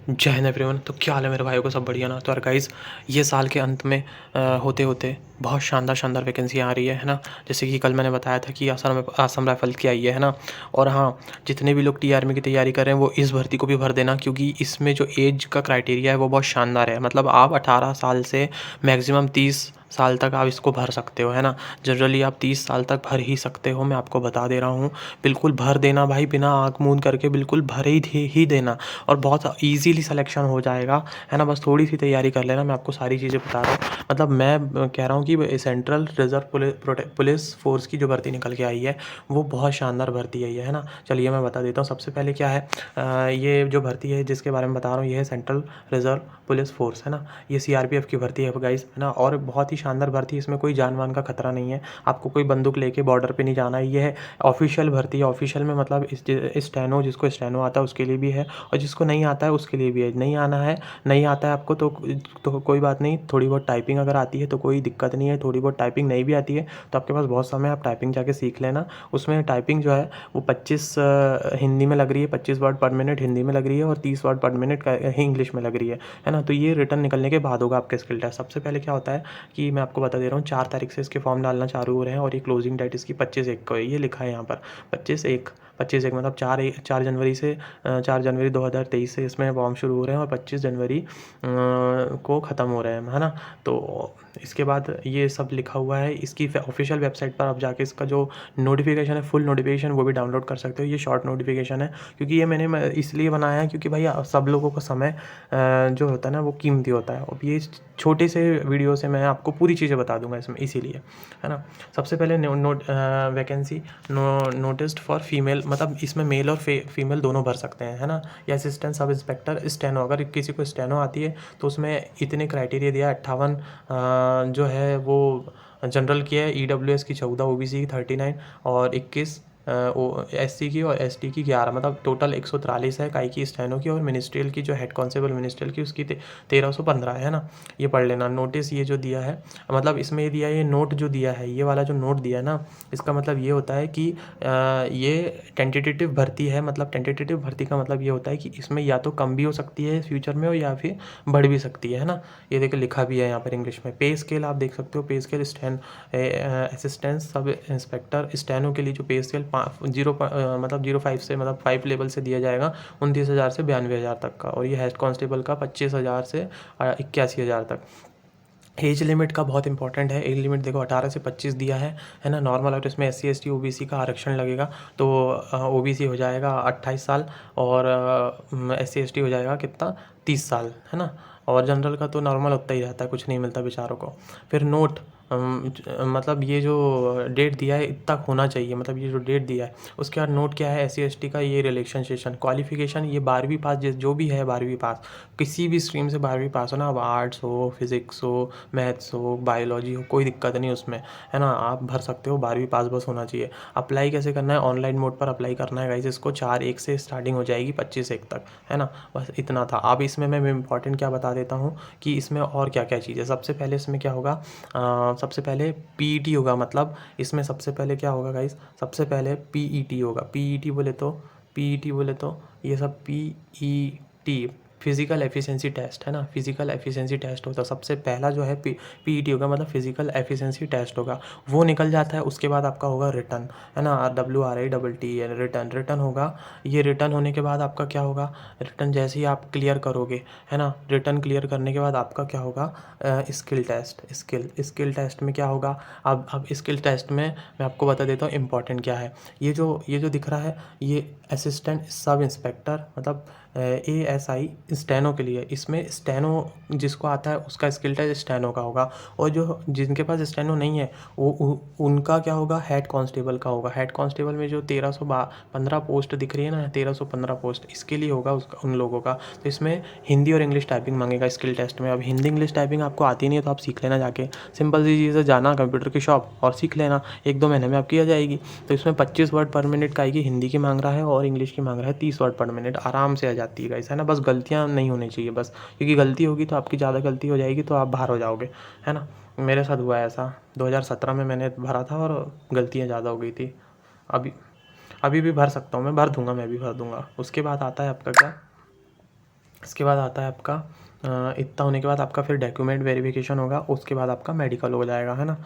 जय हिंद एवरीवन। तो क्या हाल है मेरे भाइयों को, सब बढ़िया ना। तो यार गाइस, ये साल के अंत में होते होते बहुत शानदार शानदार वैकेंसी आ रही है ना। जैसे कि कल मैंने बताया था कि आसाम राइफल की आई है ना। और हाँ, जितने भी लोग टी आर्मी की तैयारी कर रहे हैं वो इस भर्ती को भी भर देना, क्योंकि इसमें जो एज का क्राइटेरिया है वो बहुत शानदार है। मतलब आप 18 साल से मैक्सिमम 30 साल तक आप इसको भर सकते हो, है ना। जनरली आप 30 साल तक भर ही सकते हो, मैं आपको बता दे रहा हूँ। बिल्कुल भर देना भाई, बिना आँख मूंद करके बिल्कुल भर ही देना। और बहुत ईज़िली सिलेक्शन हो जाएगा, है ना। बस थोड़ी-सी तैयारी कर लेना, मैं आपको सारी चीज़ें बता रहा हूँ। मतलब मैं कह रहा हूँ कि सेंट्रल रिज़र्व पुलिस फ़ोर्स की जो भर्ती निकल के आई है, वो बहुत शानदार भर्ती है ना। चलिए मैं बता देता हूँ। सबसे पहले क्या है, ये जो भर्ती है जिसके बारे में बता रहा हूँ, ये है सेंट्रल रिज़र्व पुलिस फ़ोर्स, है ना। ये सीआरपीएफ़ की भर्ती है गाइस, है ना। और बहुत ही शानदार भर्ती है, इसमें कोई जान-वान का खतरा नहीं है। आपको कोई बंदूक लेके बॉर्डर पे नहीं जाना है। ये है ऑफ़िशियल भर्ती है। ऑफ़िशियल में मतलब स्टेनो, जिसको स्टेनो आता है उसके लिए भी है, और जिसको नहीं आता है उसके लिए भी है। नहीं आना है, नहीं आता है आपको तो कोई बात नहीं। थोड़ी बहुत टाइपिंग अगर आती है तो कोई दिक्कत नहीं है। थोड़ी बहुत टाइपिंग नहीं भी आती है तो आपके पास बहुत समय है, आप टाइपिंग जाके सीख लेना। उसमें टाइपिंग जो है वो 25 हिंदी में लग रही है, 25 वर्ड पर मिनट हिंदी में लग रही है, और 30 वर्ड पर मिनट ही इंग्लिश में लग रही है ना। तो ये रिटर्न निकलने के बाद होगा आपका स्किल टेस्ट। सबसे पहले क्या होता है कि मैं आपको बता दे रहा हूँ, 4 तारीख से इसके फॉर्म डालना चालू हो रहे हैं, और ये क्लोजिंग डेट इसकी 25/1 को है। ये लिखा है यहाँ पर 25/1 मतलब 4 जनवरी से 4 जनवरी 2023 से इसमें फॉर्म शुरू हो रहे हैं, और 25 जनवरी को ख़त्म हो रहे हैं, है ना। तो इसके बाद ये सब लिखा हुआ है। इसकी ऑफिशियल वेबसाइट पर आप जाके इसका जो नोटिफिकेशन है, फुल नोटिफिकेशन, वो भी डाउनलोड कर सकते हो। ये शॉर्ट नोटिफिकेशन है, क्योंकि ये मैंने इसलिए बनाया है क्योंकि भाई सब लोगों का समय जो होता है ना वो कीमती होता है। अब ये छोटे से वीडियो से मैं आपको पूरी चीज़ें बता दूंगा इसमें, इसीलिए, है ना। सबसे पहले वैकेंसी नोटिस्ड फॉर फीमेल, मतलब इसमें मेल और फीमेल दोनों भर सकते हैं, है ना। या असिस्टेंट सब इंस्पेक्टर स्टेनो, अगर किसी को स्टेनो आती है तो उसमें इतने क्राइटेरिया दिया है। 58 जो है वो जनरल की है, ईडब्ल्यूएस की 14, ओबीसी की 39, और 21 एससी की और एसटी की 11, मतलब टोटल 143 है काई की स्टेनो की। और मिनिस्ट्रियल की जो हेड कांस्टेबल मिनिस्ट्रियल की, उसकी 1315 है ना। ये पढ़ लेना। नोटिस ये जो दिया है, मतलब इसमें ये दिया है, ये नोट जो दिया है, ये वाला जो नोट दिया है ना, इसका मतलब ये होता है कि ये टेंटेटिव भर्ती है। मतलब टेंटेटिव भर्ती का मतलब ये होता है कि इसमें या तो कम भी हो सकती है फ्यूचर में, हो या फिर बढ़ भी सकती है ना। ये देखो लिखा भी है यहाँ पर इंग्लिश में। पे स्केल आप देख सकते हो। पे scale assistant sub inspector steno के लिए जो पे स्केल मतलब 05 से, मतलब 5 लेवल से दिया जाएगा, 29,000 से 92,000 तक का। और ये हेड कांस्टेबल का 25,000 से 81,000 तक। एज लिमिट का बहुत इंपॉर्टेंट है। एज लिमिट देखो 18 से 25 दिया है ना। नॉर्मल, और इसमें एससी एसटी ओबीसी का आरक्षण लगेगा तो ओबीसी हो जाएगा 28 साल, और एससी एसटी हो जाएगा कितना, 30 साल, है ना। और जनरल का तो नॉर्मल उतना ही रहता है, कुछ नहीं मिलता बेचारों को। फिर नोट, मतलब ये जो डेट दिया है इतना होना चाहिए, मतलब ये जो डेट दिया है। उसके बाद नोट क्या है, एससी एसटी का ये रिलैक्सेशन क्वालिफिकेशन, ये 12वीं पास, जो भी है 12वीं पास, किसी भी स्ट्रीम से 12वीं पास हो ना। अब आर्ट्स हो, फिजिक्स हो, मैथ्स हो, बायोलॉजी हो, कोई दिक्कत नहीं उसमें, है ना। आप भर सकते हो, 12वीं पास बस होना चाहिए। अप्लाई कैसे करना है, ऑनलाइन मोड पर अप्लाई करना है गाइस। इसको 4/1 से स्टार्टिंग हो जाएगी, 25/1 तक, है ना। बस इतना था। अब इसमें मैं इंपॉर्टेंट क्या बता देता हूँ कि इसमें और क्या क्या चीज़ है। सबसे पहले इसमें क्या होगा, सबसे पहले पीईटी होगा। मतलब इसमें सबसे पहले क्या होगा गाइस, सबसे पहले पीईटी होगा। पीईटी बोले तो ये सब पीईटी, फिजिकल एफिशिएंसी टेस्ट, है ना। फिजिकल एफिशिएंसी टेस्ट होता है सबसे पहला, जो है पीईटी होगा, मतलब फिजिकल एफिशिएंसी टेस्ट होगा। वो निकल जाता है, उसके बाद आपका होगा रिटर्न, है ना। WRITT रिटर्न होगा। ये रिटर्न होने के बाद आपका क्या होगा, रिटर्न जैसे ही आप क्लियर करोगे, है ना, रिटर्न क्लियर करने के बाद आपका क्या होगा, स्किल टेस्ट। स्किल टेस्ट में क्या होगा, अब स्किल टेस्ट में मैं आपको बता देता हूँ इंपॉर्टेंट क्या है। ये जो दिख रहा है, ये असिस्टेंट सब इंस्पेक्टर, मतलब ASI स्टेनो के लिए। इसमें स्टेनो जिसको आता है उसका स्किल टेस्ट स्टेनो का होगा। और जो जिनके पास स्टेनो नहीं है उनका क्या होगा, हेड कांस्टेबल का होगा। हेड कांस्टेबल में जो 1315 पोस्ट दिख रही है ना, 1315 पोस्ट, इसके लिए होगा उसका, उन लोगों का। तो इसमें हिंदी और इंग्लिश टाइपिंग मांगेगा स्किल टेस्ट में। अब हिंदी इंग्लिश टाइपिंग आपको आती नहीं है तो आप सीख लेना जाके। सिंपल सी चीज़ है, जाना कंप्यूटर की शॉप और सीख लेना, 1-2 महीने में आपकी आ जाएगी। तो इसमें 25 वर्ड पर मिनट का आएगी, हिंदी की मांग रहा है, और इंग्लिश की मांग रहा है 30 वर्ड पर मिनट। आराम से आ जाती है गाइस, है ना। बस गलतियाँ नहीं होनी चाहिए बस, क्योंकि गलती होगी तो आपकी ज़्यादा गलती हो जाएगी तो आप बाहर हो जाओगे, है ना। मेरे साथ हुआ है ऐसा, 2017 में मैंने भरा था और गलतियाँ ज़्यादा हो गई थी। अभी अभी भी भर सकता हूँ, मैं भर दूंगा, मैं भी भर दूंगा। उसके बाद आता है आपका क्या, इसके बाद आता है आपका इतना होने के बाद आपका फिर डॉक्यूमेंट वेरिफिकेशन होगा, उसके बाद आपका मेडिकल हो जाएगा, है ना?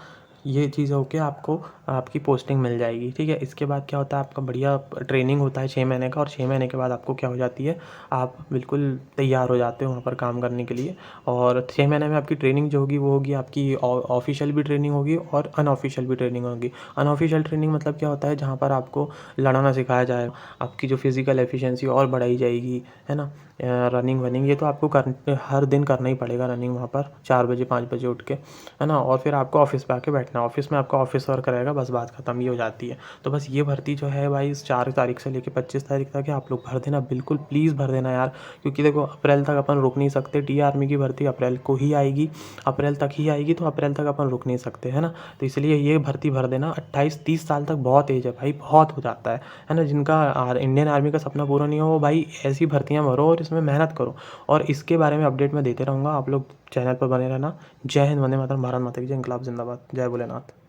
ये चीज़ हो के आपको आपकी पोस्टिंग मिल जाएगी, ठीक है? इसके बाद क्या होता है आपका बढ़िया ट्रेनिंग होता है 6 महीने का, और 6 महीने के बाद आपको क्या हो जाती है, आप बिल्कुल तैयार हो जाते हो वहाँ पर काम करने के लिए। और 6 महीने में आपकी ट्रेनिंग जो होगी वो होगी आपकी ऑफ़िशियल भी ट्रेनिंग होगी और अनऑफ़िशियल भी ट्रेनिंग होगी। अनऑफ़िशियल ट्रेनिंग मतलब क्या होता है, जहाँ पर आपको लड़ना सिखाया जाएगा, आपकी जो फ़िज़िकल एफ़िशिएंसी और बढ़ाई जाएगी, है ना? रनिंग वनिंग ये तो आपको हर दिन करना ही पड़ेगा रनिंग वहाँ पर 4 बजे 5 बजे उठ के, है ना? और फिर आपको ऑफ़िस पे आके बैठना है, ऑफ़िस में आपका ऑफ़िस वर्क रहेगा, बस बात ख़त्म, ये हो जाती है। तो बस ये भर्ती जो है भाई, इस 4 तारीख से लेके 25 तारीख तक है, आप लोग भर देना, बिल्कुल प्लीज़ भर देना यार। क्योंकि देखो अप्रैल तक अपन रुक नहीं सकते, टी आर्मी की भर्ती अप्रैल को ही आएगी, अप्रैल तक ही आएगी, तो अप्रैल तक अपन रुक नहीं सकते, है ना? तो इसलिए ये भर्ती भर देना। 28-30 साल तक बहुत एज है भाई, बहुत हो जाता है ना? जिनका इंडियन आर्मी का सपना पूरा नहीं हो, वो भाई ऐसी भर्तियाँ भरो और इसमें मेहनत करो। और इसके बारे में अपडेट मैं देते रहूँगा, आप लोग चैनल पर बने रहना। जय हिंद, वंदे मातरम, भारत माता की जय, इंकलाब ज़िंदाबाद, जय भोलेनाथ।